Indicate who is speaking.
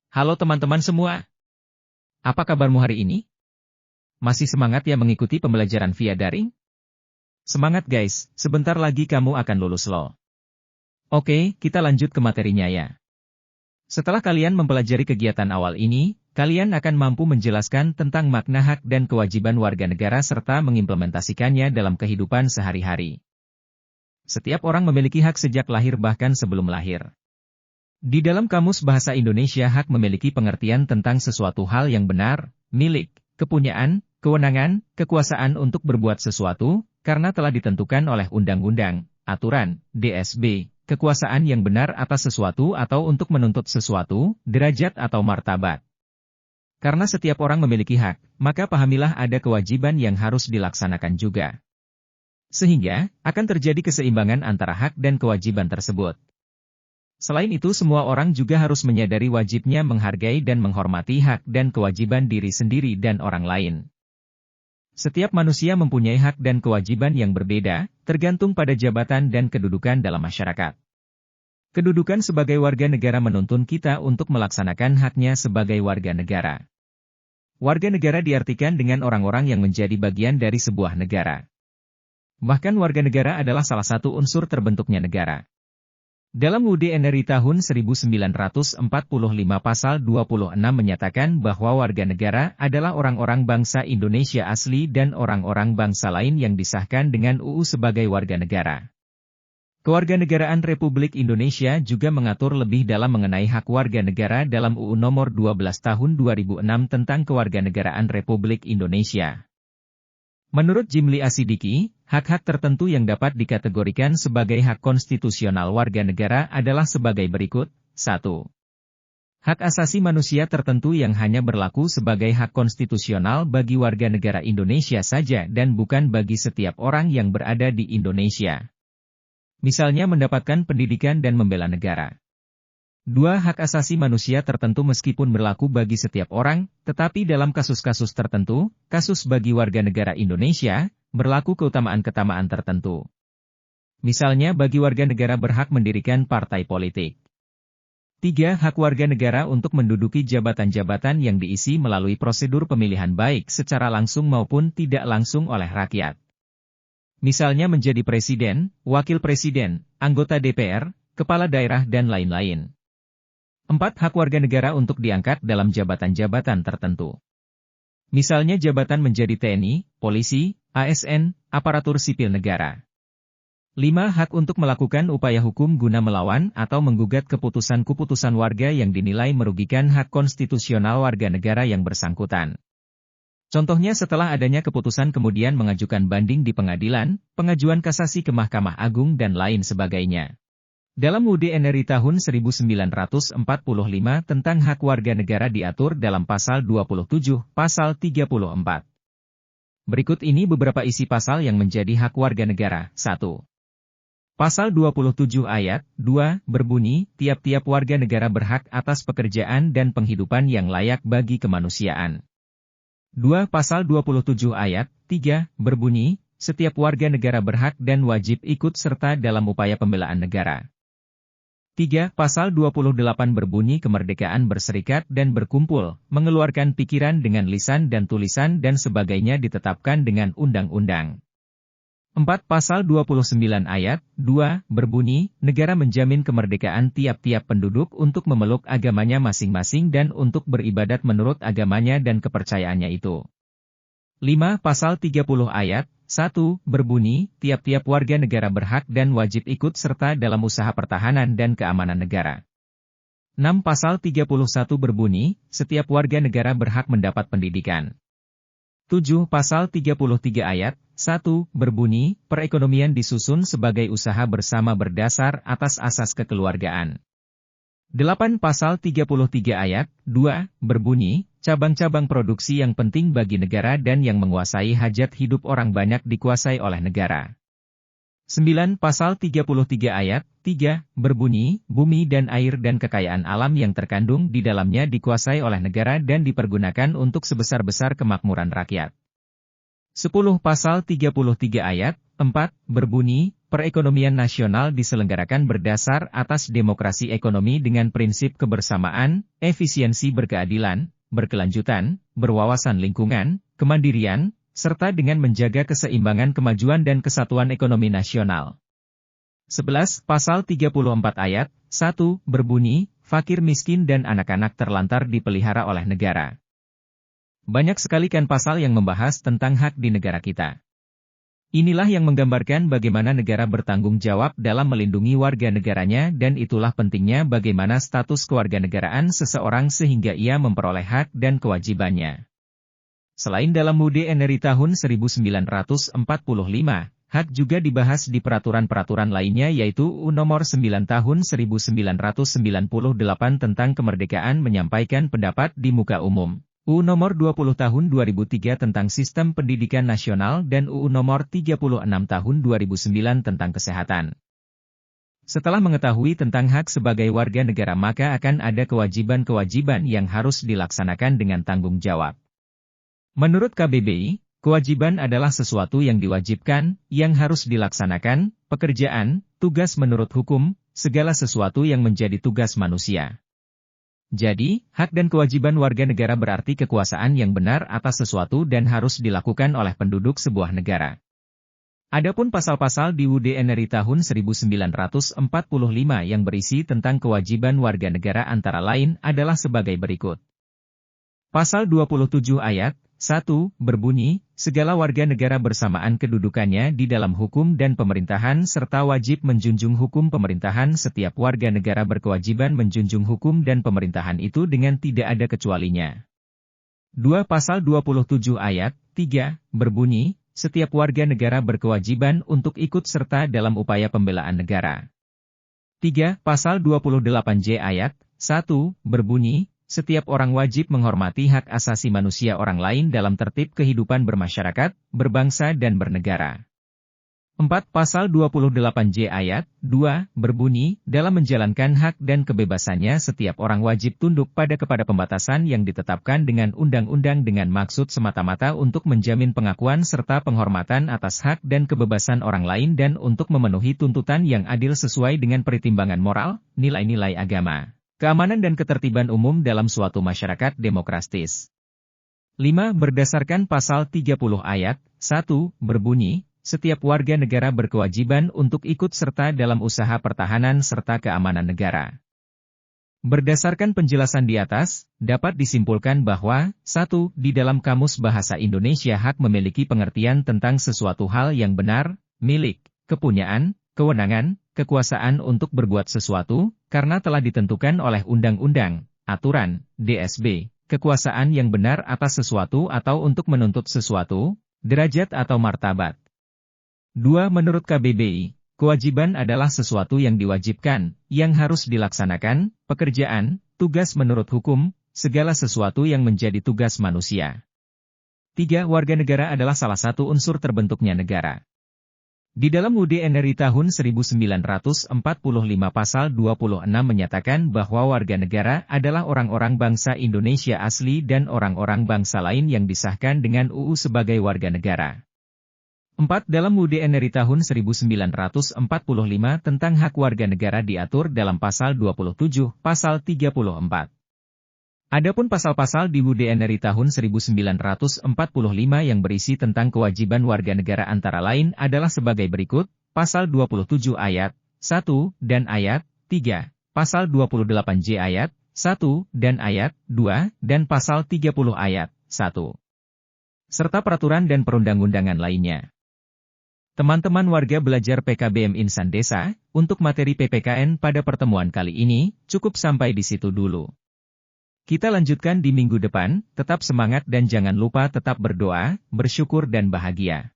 Speaker 1: Halo teman-teman semua, apa kabarmu hari ini? Masih semangat ya mengikuti pembelajaran via daring? Semangat guys, sebentar lagi kamu akan lulus loh. Oke, kita lanjut ke materinya ya. Setelah kalian mempelajari kegiatan awal ini, kalian akan mampu menjelaskan tentang makna hak dan kewajiban warga negara serta mengimplementasikannya dalam kehidupan sehari-hari. Setiap orang memiliki hak sejak lahir bahkan sebelum lahir. Di dalam Kamus Bahasa Indonesia, hak memiliki pengertian tentang sesuatu hal yang benar, milik, kepunyaan, kewenangan, kekuasaan untuk berbuat sesuatu, karena telah ditentukan oleh undang-undang, aturan, DSB, kekuasaan yang benar atas sesuatu atau untuk menuntut sesuatu, derajat atau martabat. Karena setiap orang memiliki hak, maka pahamilah ada kewajiban yang harus dilaksanakan juga. Sehingga, akan terjadi keseimbangan antara hak dan kewajiban tersebut. Selain itu, semua orang juga harus menyadari wajibnya menghargai dan menghormati hak dan kewajiban diri sendiri dan orang lain. Setiap manusia mempunyai hak dan kewajiban yang berbeda, tergantung pada jabatan dan kedudukan dalam masyarakat. Kedudukan sebagai warga negara menuntun kita untuk melaksanakan haknya sebagai warga negara. Warga negara diartikan dengan orang-orang yang menjadi bagian dari sebuah negara. Bahkan warga negara adalah salah satu unsur terbentuknya negara. Dalam UUD NRI tahun 1945 pasal 26 menyatakan bahwa warga negara adalah orang-orang bangsa Indonesia asli dan orang-orang bangsa lain yang disahkan dengan UU sebagai warga negara. Kewarganegaraan Republik Indonesia juga mengatur lebih dalam mengenai hak warga negara dalam UU Nomor 12 Tahun 2006 tentang Kewarganegaraan Republik Indonesia. Menurut Jimli Asidiki, hak-hak tertentu yang dapat dikategorikan sebagai hak konstitusional warga negara adalah sebagai berikut. 1. Hak asasi manusia tertentu yang hanya berlaku sebagai hak konstitusional bagi warga negara Indonesia saja dan bukan bagi setiap orang yang berada di Indonesia. Misalnya mendapatkan pendidikan dan membela negara. 2. Hak asasi manusia tertentu meskipun berlaku bagi setiap orang, tetapi dalam kasus-kasus tertentu, kasus bagi warga negara Indonesia, berlaku keutamaan-keutamaan tertentu. Misalnya bagi warga negara berhak mendirikan partai politik. 3. Hak warga negara untuk menduduki jabatan-jabatan yang diisi melalui prosedur pemilihan baik secara langsung maupun tidak langsung oleh rakyat. Misalnya menjadi presiden, wakil presiden, anggota DPR, kepala daerah dan lain-lain. 4. Hak warga negara untuk diangkat dalam jabatan-jabatan tertentu. Misalnya jabatan menjadi TNI, polisi, ASN, aparatur sipil negara. 5. Hak untuk melakukan upaya hukum guna melawan atau menggugat keputusan-keputusan warga yang dinilai merugikan hak konstitusional warga negara yang bersangkutan. Contohnya setelah adanya keputusan kemudian mengajukan banding di pengadilan, pengajuan kasasi ke Mahkamah Agung dan lain sebagainya. Dalam UUD NRI tahun 1945 tentang hak warga negara diatur dalam pasal 27, pasal 34. Berikut ini beberapa isi pasal yang menjadi hak warga negara. 1. Pasal 27 ayat 2 berbunyi, tiap-tiap warga negara berhak atas pekerjaan dan penghidupan yang layak bagi kemanusiaan. 2. Pasal 27 ayat 3 berbunyi, setiap warga negara berhak dan wajib ikut serta dalam upaya pembelaan negara. 3. Pasal 28 berbunyi kemerdekaan berserikat dan berkumpul, mengeluarkan pikiran dengan lisan dan tulisan dan sebagainya ditetapkan dengan undang-undang. 4. Pasal 29 ayat 2 berbunyi, negara menjamin kemerdekaan tiap-tiap penduduk untuk memeluk agamanya masing-masing dan untuk beribadat menurut agamanya dan kepercayaannya itu. 5. Pasal 30 ayat 1 berbunyi, tiap-tiap warga negara berhak dan wajib ikut serta dalam usaha pertahanan dan keamanan negara. 6. Pasal 31 berbunyi, setiap warga negara berhak mendapat pendidikan. 7. Pasal 33 ayat 1 berbunyi, perekonomian disusun sebagai usaha bersama berdasar atas asas kekeluargaan. 8. Pasal 33 ayat 2 berbunyi, cabang-cabang produksi yang penting bagi negara dan yang menguasai hajat hidup orang banyak dikuasai oleh negara. 9. Pasal 33 ayat 3 berbunyi, bumi dan air dan kekayaan alam yang terkandung di dalamnya dikuasai oleh negara dan dipergunakan untuk sebesar-besar kemakmuran rakyat. 10. Pasal 33 ayat 4. Berbunyi, perekonomian nasional diselenggarakan berdasar atas demokrasi ekonomi dengan prinsip kebersamaan, efisiensi berkeadilan, berkelanjutan, berwawasan lingkungan, kemandirian, serta dengan menjaga keseimbangan kemajuan dan kesatuan ekonomi nasional. 11. Pasal 34 ayat 1 berbunyi, fakir miskin dan anak-anak terlantar dipelihara oleh negara. Banyak sekali kan pasal yang membahas tentang hak di negara kita. Inilah yang menggambarkan bagaimana negara bertanggung jawab dalam melindungi warga negaranya dan itulah pentingnya bagaimana status kewarganegaraan seseorang sehingga ia memperoleh hak dan kewajibannya. Selain dalam UUD NRI tahun 1945, hak juga dibahas di peraturan-peraturan lainnya yaitu UU Nomor 9 Tahun 1998 tentang kemerdekaan menyampaikan pendapat di muka umum. UU Nomor 20 Tahun 2003 tentang Sistem Pendidikan Nasional dan UU Nomor 36 Tahun 2009 tentang Kesehatan. Setelah mengetahui tentang hak sebagai warga negara maka akan ada kewajiban-kewajiban yang harus dilaksanakan dengan tanggung jawab. Menurut KBBI, kewajiban adalah sesuatu yang diwajibkan, yang harus dilaksanakan, pekerjaan, tugas menurut hukum, segala sesuatu yang menjadi tugas manusia. Jadi, hak dan kewajiban warga negara berarti kekuasaan yang benar atas sesuatu dan harus dilakukan oleh penduduk sebuah negara. Adapun pasal-pasal di UUD NRI tahun 1945 yang berisi tentang kewajiban warga negara antara lain adalah sebagai berikut. Pasal 27 ayat 1 berbunyi, segala warga negara bersamaan kedudukannya di dalam hukum dan pemerintahan serta wajib menjunjung hukum pemerintahan. Setiap warga negara berkewajiban menjunjung hukum dan pemerintahan itu dengan tidak ada kecualinya. 2. Pasal 27 ayat 3 berbunyi, setiap warga negara berkewajiban untuk ikut serta dalam upaya pembelaan negara. 3. Pasal 28J ayat 1 berbunyi, setiap orang wajib menghormati hak asasi manusia orang lain dalam tertib kehidupan bermasyarakat, berbangsa dan bernegara. 4. Pasal 28J ayat 2 berbunyi, dalam menjalankan hak dan kebebasannya setiap orang wajib tunduk kepada pembatasan yang ditetapkan dengan undang-undang dengan maksud semata-mata untuk menjamin pengakuan serta penghormatan atas hak dan kebebasan orang lain dan untuk memenuhi tuntutan yang adil sesuai dengan pertimbangan moral, nilai-nilai agama, keamanan dan ketertiban umum dalam suatu masyarakat demokratis. 5. Berdasarkan pasal 30 ayat 1 berbunyi, setiap warga negara berkewajiban untuk ikut serta dalam usaha pertahanan serta keamanan negara. Berdasarkan penjelasan di atas, dapat disimpulkan bahwa, 1. Di dalam Kamus Bahasa Indonesia hak memiliki pengertian tentang sesuatu hal yang benar, milik, kepunyaan, kewenangan, kekuasaan untuk berbuat sesuatu, karena telah ditentukan oleh undang-undang, aturan, DSB, kekuasaan yang benar atas sesuatu atau untuk menuntut sesuatu, derajat atau martabat. 2. Menurut KBBI, kewajiban adalah sesuatu yang diwajibkan, yang harus dilaksanakan, pekerjaan, tugas menurut hukum, segala sesuatu yang menjadi tugas manusia. 3. Warga negara adalah salah satu unsur terbentuknya negara. Di dalam UUD NRI tahun 1945 pasal 26 menyatakan bahwa warga negara adalah orang-orang bangsa Indonesia asli dan orang-orang bangsa lain yang disahkan dengan UU sebagai warga negara. 4. Dalam UUD NRI tahun 1945 tentang hak warga negara diatur dalam pasal 27, pasal 34. Adapun pasal-pasal di UUD NRI tahun 1945 yang berisi tentang kewajiban warga negara antara lain adalah sebagai berikut, pasal 27 ayat 1 dan ayat 3, pasal 28J ayat 1 dan ayat 2, dan pasal 30 ayat 1. Serta peraturan dan perundang-undangan lainnya. Teman-teman warga belajar PKBM Insan Desa, untuk materi PPKN pada pertemuan kali ini, cukup sampai di situ dulu. Kita lanjutkan di minggu depan, tetap semangat dan jangan lupa tetap berdoa, bersyukur dan bahagia.